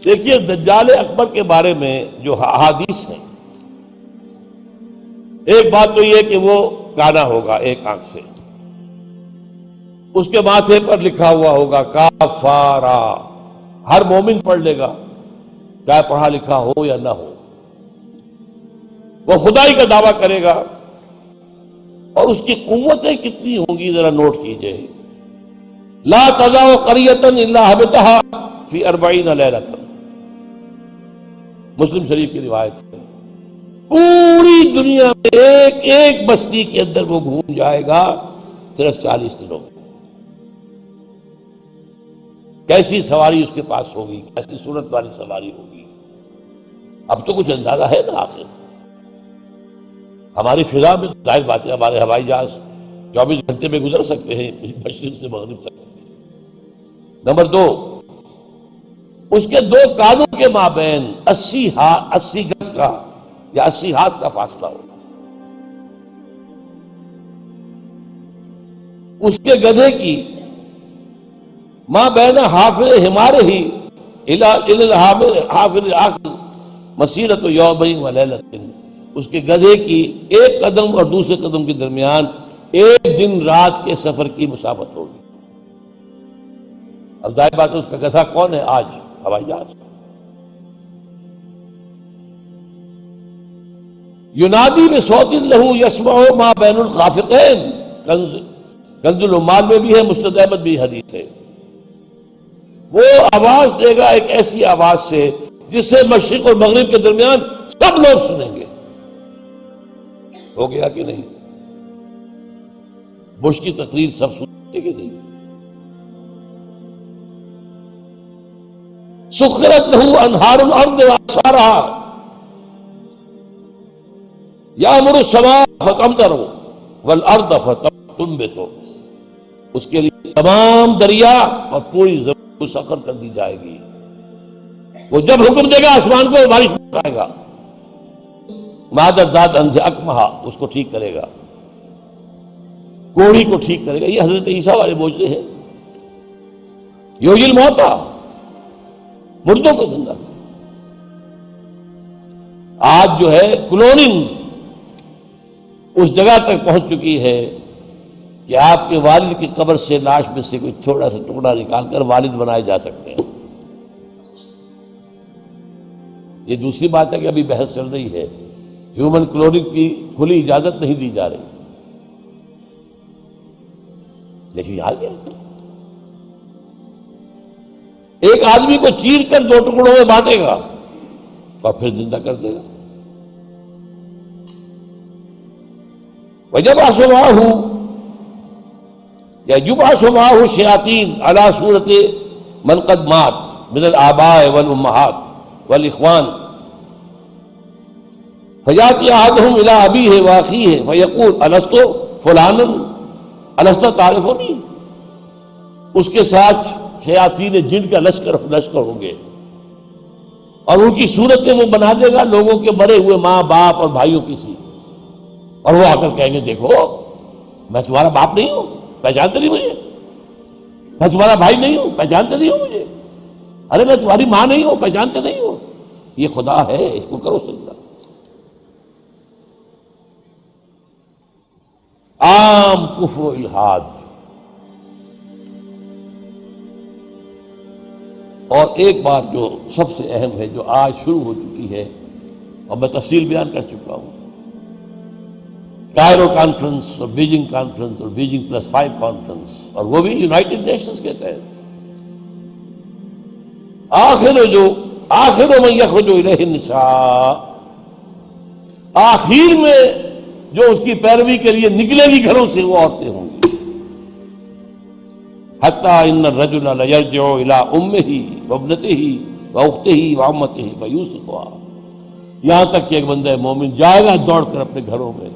دیکھیے دجال اکبر کے بارے میں جو احادیث ہیں، ایک بات تو یہ کہ وہ کانا ہوگا ایک آنکھ سے، اس کے ماتھے پر لکھا ہوا ہوگا کافارا، ہر مومن پڑھ لے گا چاہے پڑھا لکھا ہو یا نہ ہو، وہ خدائی کا دعویٰ کرے گا، اور اس کی قوتیں کتنی ہوں گی ذرا نوٹ کیجئے، لا تزع قریۃ الا حبطھا فی 40 لیلۃ، مسلم شریف کی روایت ہے، پوری دنیا میں ایک ایک بستی کے اندر وہ گھوم جائے گا صرف 40 دنوں میں۔ کیسی سواری اس کے پاس ہوگی، کیسی صورت والی سواری ہوگی، اب تو کچھ اندازہ ہے نا۔ آخر ہماری فضا میں ظاہر بات ہے ہمارے ہوائی جہاز 24 گھنٹے میں گزر سکتے ہیں مشرق سے مغرب تک۔ نمبر 2، اس کے 2 کانوں کے مابین 80 گز کا یا 80 ہاتھ کا فاصلہ ہوگا۔ اس کے گدھے کی ماں بین حافر ہمارے ہی حافر آخر مسیرت یومین و لیلۃ، اس کے گدھے کی ایک قدم اور دوسرے قدم کے درمیان ایک دن رات کے سفر کی مسافت ہوگی۔ اب ظاہر بات ہے اس کا گدھا کون ہے آج؟ ہوائی جہاز۔ ینادی بصوت لہ یسمع ما بین الخافقین، کنز العمال میں بھی ہے، مسند احمد بھی حدیث ہے، وہ آواز دے گا ایک ایسی آواز سے جس سے مشرق اور مغرب کے درمیان سب لوگ سنیں گے۔ ہو گیا کہ نہیں؟ بش کی تقریر سب سنتے کہ نہیں؟ سخرت لہ انہار الارض واعصارها یامر السماء فتمطر والارض فتنبت، اس کے لیے تمام دریا اور پوری زمین مسخر کر دی جائے گی۔ وہ جب حکم دے گا آسمان کو بارش برسائے گا، مادر ذات انجھ اکمہا اس کو ٹھیک کرے گا، کوڑی کو ٹھیک کرے گا۔ یہ حضرت عیسیٰ والے معجزے ہیں۔ یحیی الموتیٰ، مردوں کو زندہ کرے۔ آج جو ہے کلوننگ اس جگہ تک پہنچ چکی ہے کہ آپ کے والد کی قبر سے لاش میں سے کوئی تھوڑا سا ٹکڑا نکال کر والد بنائے جا سکتے ہیں۔ یہ دوسری بات ہے کہ ابھی بحث چل رہی ہے، ہیومن کلوننگ کی کھلی اجازت نہیں دی جا رہی، لیکن آ گیا۔ ایک آدمی کو چیر کر 2 ٹکڑوں میں بانٹے گا اور پھر زندہ کر دے گا۔ وَيَبْعَثُ مَعَهُ الشَّيَاطِينَ عَلَى صُورَةِ مَنْ قَدْ مَاتَ مِنَ الْآبَاءِ وَالْأُمَّهَاتِ وَالْإِخْوَانِ فَيَأْتِي أَحَدُهُمْ إِلَىٰ أَبِيهِ وَأَخِيهِ فَيَقُولُ أَلَسْتُ فُلَانًا أَلَسْتَ تَعْرِفُنِي، اس کے ساتھ شیاطین جن کا لشکر ہوں گے، اور ان کی صورتیں وہ بنا دے گا لوگوں کے مرے ہوئے ماں باپ اور بھائیوں کی سی، اور وہ آ کر کہیں گے دیکھو میں تمہارا باپ نہیں ہوں، پہچانتے نہیں مجھے، میں تمہارا بھائی نہیں ہوں، پہچانتے نہیں ہو مجھے، ارے میں تمہاری ماں نہیں ہوں، پہچانتے نہیں ہو، یہ خدا ہے، اس کو کرو سجدہ۔ عام کفر و الحاد۔ اور ایک بات جو سب سے اہم ہے جو آج شروع ہو چکی ہے اور میں تفصیل بیان کر چکا ہوں، کائرو کانفرنس اور بیجنگ کانفرنس اور بیجنگ +5 کانفرنس، اور وہ بھی یونائٹڈ نیشنز کے تحت، آخر من یخرج الیہ النساء، آخر میں جو اس کی پیروی کے لیے نکلے گی گھروں سے وہ عورتیں ہوں گی۔ حتیٰ ان الرجل لیرجع الی امہ وابنتہ واختہ وعمتہ فیوثقها، یہاں تک کہ ایک بندہ مومن جائے گا دوڑ کر اپنے گھروں میں،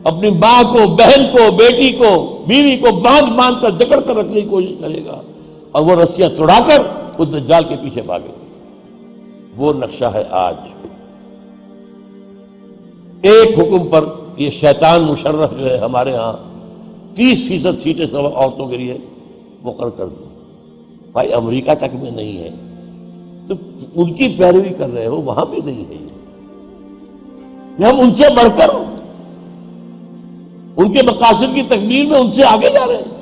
اپنی ماں کو، بہن کو، بیٹی کو، بیوی کو باندھ کر جکڑ کر رکھنے کی کوشش کرے گا، اور وہ رسیاں توڑا کر اس دجال کے پیچھے بھاگے گا۔ وہ نقشہ ہے آج۔ ایک حکم پر یہ شیطان مشرف جو ہے ہمارے ہاں 30% سیٹیں سب عورتوں کے لیے مقرر کر دی۔ بھائی امریکہ تک میں نہیں ہے، تو ان کی پیروی کر رہے ہو، وہاں بھی نہیں ہے یہ ہم ان سے بڑھ کر ان کے مقاصد کی تکمیل میں ان سے آگے جا رہے ہیں۔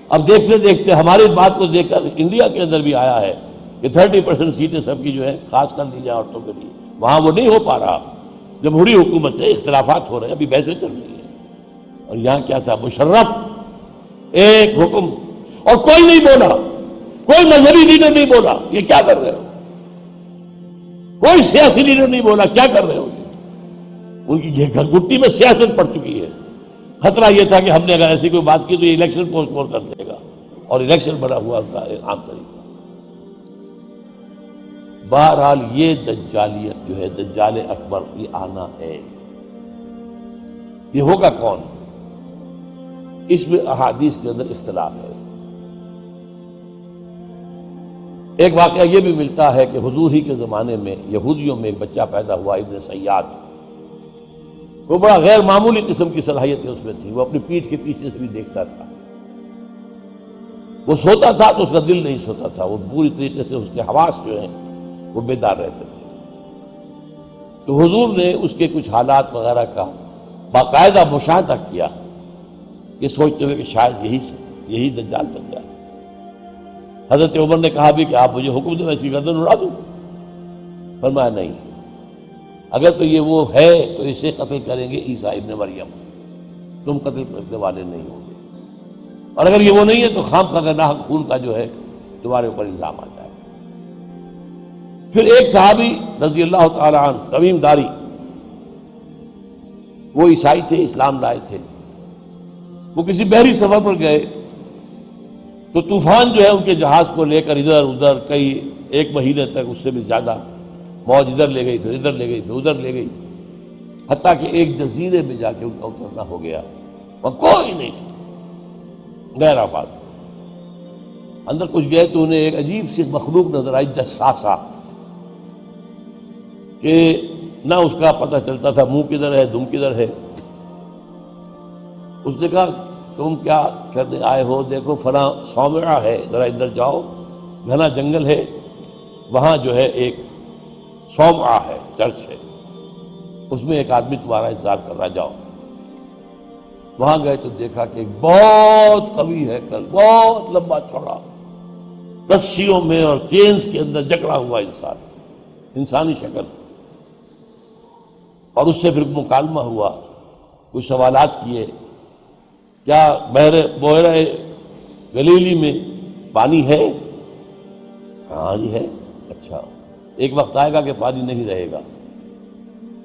اب دیکھتے دیکھتے ہماری بات کو دیکھ کر انڈیا کے اندر بھی آیا ہے کہ 30% سیٹیں سب کی جو ہے خاص کر دی جائے عورتوں کے لیے، وہاں وہ نہیں ہو پا رہا، جمہوری حکومت ہے، اختلافات ہو رہے ہیں، ابھی بحثیں چل رہی ہیں۔ اور یہاں کیا تھا، مشرف ایک حکم، اور کوئی نہیں بولا، کوئی مذہبی لیڈر نہیں بولا یہ کیا کر رہے ہو، کوئی سیاسی لیڈر نہیں بولا کیا کر رہے ہو۔ ان کی گھٹی میں سیاست پڑ چکی ہے۔ خطرہ یہ تھا کہ ہم نے اگر ایسی کوئی بات کی تو یہ الیکشن پوسٹ پون کر دے گا، اور الیکشن بڑا ہوا ان کا ایک عام طریقہ۔ بہرحال یہ دجالیت جو ہے، دجال اکبر، یہ آنا ہے۔ یہ ہوگا کون؟ اس میں احادیث کے اندر اختلاف ہے۔ ایک واقعہ یہ بھی ملتا ہے کہ حضور ہی کے زمانے میں یہودیوں میں ایک بچہ پیدا ہوا، ابن سیاد۔ وہ بڑا غیر معمولی قسم کی صلاحیتیں اس میں تھی، وہ اپنی پیٹھ کے پیچھے سے بھی دیکھتا تھا، وہ سوتا تھا تو اس کا دل نہیں سوتا تھا، وہ پوری طریقے سے اس کے حواس جو ہیں وہ بیدار رہتے تھے۔ تو حضور نے اس کے کچھ حالات وغیرہ کا باقاعدہ مشاہدہ کیا، یہ سوچتے ہوئے کہ شاید یہی دجال بن جائے۔ حضرت عمر نے کہا بھی کہ آپ مجھے حکم دیں میں اس کی گردن اڑا دوں۔ فرمایا نہیں، اگر تو یہ وہ ہے تو اسے قتل کریں گے عیسیٰ ابن مریم، تم قتل کرنے والے نہیں ہوں گے، اور اگر یہ وہ نہیں ہے تو خام خواہ ناحق خون کا جو ہے تمہارے اوپر الزام آتا ہے۔ پھر ایک صحابی رضی اللہ تعالی عنہ، تمیم داری، وہ عیسائی تھے، اسلام لائے تھے، وہ کسی بحری سفر پر گئے تو طوفان جو ہے ان کے جہاز کو لے کر ادھر ادھر کئی ایک مہینے تک، اس سے بھی زیادہ، موج ادھر لے گئی، پھر ادھر لے گئی، پھر ادھر لے گئی، حتیٰ کہ ایک جزیرے میں جا کے ان کا اترنا ہو گیا، وہاں کوئی نہیں تھا، غیر آباد۔ اندر کچھ گئے تو انہیں ایک عجیب سی مخلوق نظر آئی، جساسا، کہ نہ اس کا پتہ چلتا تھا منہ کدھر ہے دم کدھر ہے۔ اس نے کہا تم کیا کرنے آئے ہو؟ دیکھو فلاں صومعہ ہے، ذرا ادھر جاؤ، گھنا جنگل ہے، وہاں جو ہے ایک صومعہ ہے، چرچ ہے، اس میں ایک آدمی تمہارا انتظار کر رہا، جاؤ۔ وہاں گئے تو دیکھا کہ ایک بہت قوی ہے، بہت لمبا چوڑا، رسیوں میں اور چینز کے اندر جکڑا ہوا انسان، انسانی شکل، اور اس سے پھر مکالمہ ہوا، کچھ سوالات کیے، کیا بحیرہ گلیلی میں پانی ہے؟ کہاں جی ہے؟ اچھا، ایک وقت آئے گا کہ پانی نہیں رہے گا،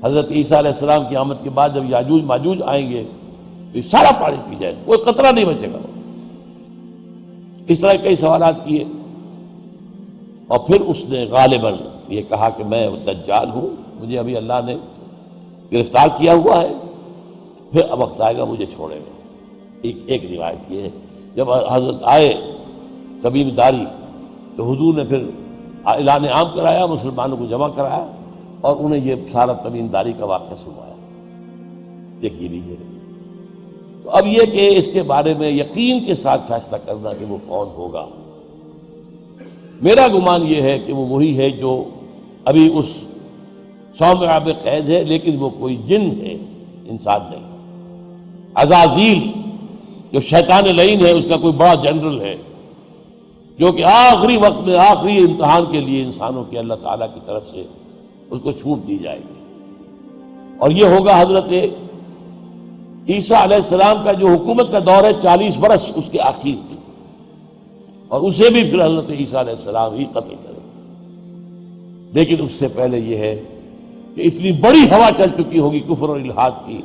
حضرت عیسیٰ علیہ السلام کی آمد کے بعد جب یاجوج ماجوج آئیں گے تو یہ سارا پانی پی جائے گا، کوئی قطرہ نہیں بچے گا۔ اس طرح کئی سوالات کیے، اور پھر اس نے غالباً یہ کہا کہ میں دجال ہوں، مجھے ابھی اللہ نے گرفتار کیا ہوا ہے، پھر اب وقت آئے گا مجھے چھوڑے گا۔ ایک روایت یہ ہے، جب حضرت آئے تمیم داری تو حضور نے پھر اعلان عام کرایا، مسلمانوں کو جمع کرایا، اور انہیں یہ سارا تمیم داری کا واقعہ سنایا۔ ایک یہ بھی ہے۔ تو اب یہ کہ اس کے بارے میں یقین کے ساتھ فیصلہ کرنا کہ وہ کون ہوگا، میرا گمان یہ ہے کہ وہ وہی ہے جو ابھی اس صومعہ میں قید ہے، لیکن وہ کوئی جن ہے، انسان نہیں۔ عزازیل جو شیطان لعین ہے، اس کا کوئی بڑا جنرل ہے، جو کہ آخری وقت میں آخری امتحان کے لیے انسانوں کے اللہ تعالیٰ کی طرف سے اس کو چھوٹ دی جائے گی، اور یہ ہوگا حضرت عیسیٰ علیہ السلام کا جو حکومت کا دور ہے 40 برس، اس کے آخر میں، اور اسے بھی پھر حضرت عیسیٰ علیہ السلام ہی قتل کرے۔ لیکن اس سے پہلے یہ ہے کہ اتنی بڑی ہوا چل چکی ہوگی کفر اور الحاد کی،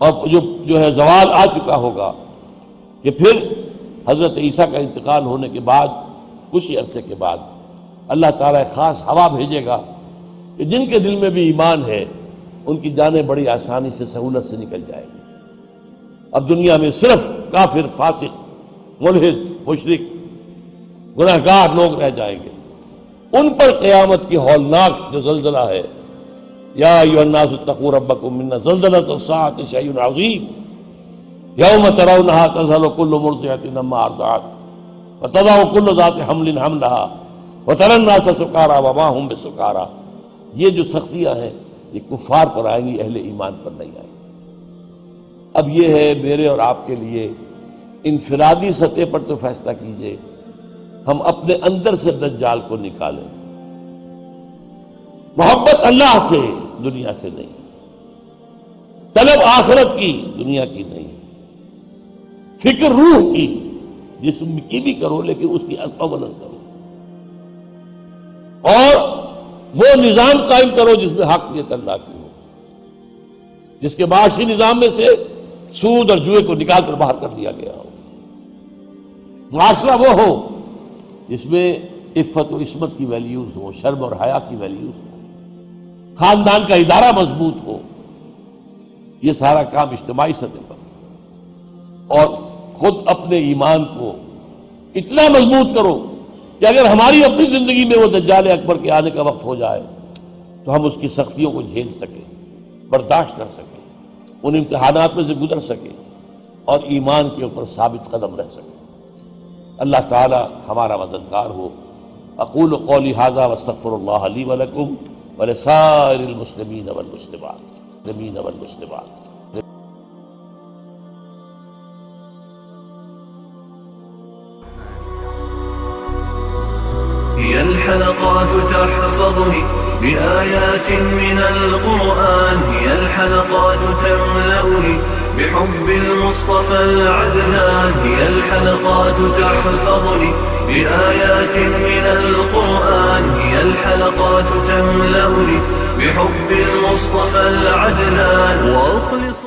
اور جو ہے زوال آ چکا ہوگا، کہ پھر حضرت عیسیٰ کا انتقال ہونے کے بعد کچھ ہی عرصے کے بعد اللہ تعالیٰ ایک خاص ہوا بھیجے گا کہ جن کے دل میں بھی ایمان ہے ان کی جانیں بڑی آسانی سے، سہولت سے نکل جائیں گی۔ اب دنیا میں صرف کافر، فاسق، ملحد، مشرک، گناہگار لوگ رہ جائیں گے، ان پر قیامت کی ہولناک جو زلزلہ ہے، یا ایھا الناس اتقوا ربکم ان زلزلۃ الساعۃ شیء عظیم یوم ترونها تذہل کل مرضعۃ عما ارضعت وتضع کل ذات حمل حملها وَتَرَى النَّاسَ سُكَارَىٰ وَمَا هُم بِسُكَارَىٰ، یہ جو سختیاں ہیں یہ کفار پر آئیں گی، اہل ایمان پر نہیں آئیں گی۔ اب یہ ہے میرے اور آپ کے لیے انفرادی سطح پر تو فیصلہ کیجئے، ہم اپنے اندر سے دجال کو نکالیں۔ محبت اللہ سے، دنیا سے نہیں، طلب آخرت کی، دنیا کی نہیں، فکر روح کی، جسم کی بھی کرو لیکن اس کی اولاً کرو، اور وہ نظام قائم کرو جس میں حقیقت اللہ کی ہو، جس کے معاشی نظام میں سے سود اور جوئے کو نکال کر باہر کر دیا گیا ہو، معاشرہ وہ ہو جس میں عفت و عصمت کی ویلیوز ہو، شرم اور حیا کی ویلیوز ہو، خاندان کا ادارہ مضبوط ہو۔ یہ سارا کام اجتماعی سطح پر، اور خود اپنے ایمان کو اتنا مضبوط کرو کہ اگر ہماری اپنی زندگی میں وہ دجال اکبر کے آنے کا وقت ہو جائے تو ہم اس کی سختیوں کو جھیل سکیں، برداشت کر سکیں، ان امتحانات میں سے گزر سکیں اور ایمان کے اوپر ثابت قدم رہ سکیں۔ اللہ تعالی ہمارا مددگار ہو۔ اقول قولی ھذا واستغفر اللہ لی ولکم ولسائر المسلمین والمسلمات۔ هي الحلقات تحفظني بآيات من القرآن، هي الحلقات تملأني بحب المصطفى العدنان، هي الحلقات تحفظني بآيات من القرآن، هي الحلقات تملأني بحب المصطفى العدنان، وأخلص